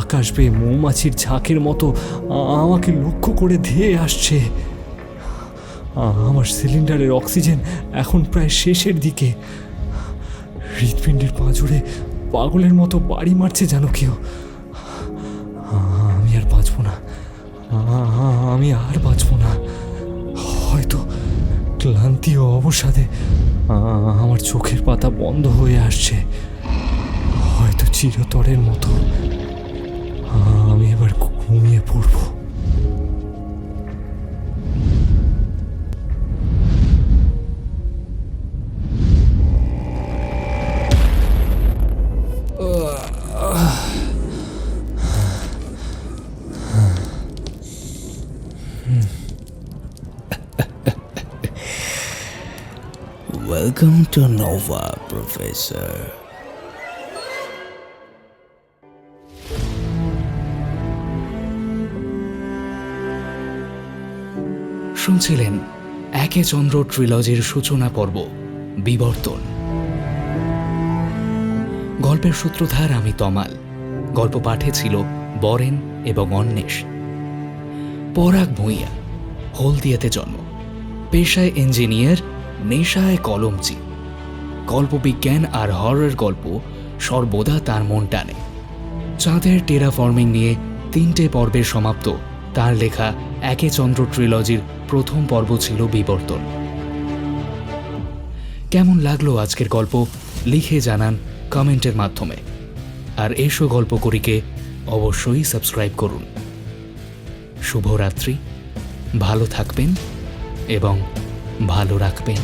আকাশ বেয়ে মৌমাছির ঝাঁকের মতো আমাকে লক্ষ্য করে ধেয়ে আসছে। আমার সিলিন্ডারের অক্সিজেন এখন প্রায় শেষের দিকে। হৃৎপিণ্ডের পাঁজরে পাগলের মতো বাড়ি মারছে যেন কেউ। আমি আর বাঁচব না, আমি আর বাঁচব না। হয়তো ক্লান্তি ও অবসাদে আমার চোখের পাতা বন্ধ হয়ে আসছে। হয়তো চিরতরের মতো আমি এবার ঘুমিয়ে পড়ব। Welcome to Nova, Professor. শুনছিলেন একে চন্দ্র ট্রিলজির সূচনা পর্ব বিবর্তন। গল্পের সূত্রধার আমি তমাল। গল্প পাঠে ছিল বরেন এবং অন্বেষ। পরাগ ভূঁইয়া, হলদিয়াতে জন্ম, পেশায় ইঞ্জিনিয়ার, নেশায় কলমচি। কল্পবিজ্ঞান আর হরর গল্প সর্বদা তার মন টানে। চাঁদের টেরাফর্মিং নিয়ে 3টে পর্বের সমাপ্ত তার লেখা একে চন্দ্র ট্রিলজির প্রথম পর্ব ছিল বিবর্তন। কেমন লাগলো আজকের গল্প লিখে জানান কমেন্টের মাধ্যমে। আর এসো গল্পকরীকে অবশ্যই সাবস্ক্রাইব করুন। শুভরাত্রি, ভালো থাকবেন এবং ভালো রাখবেন।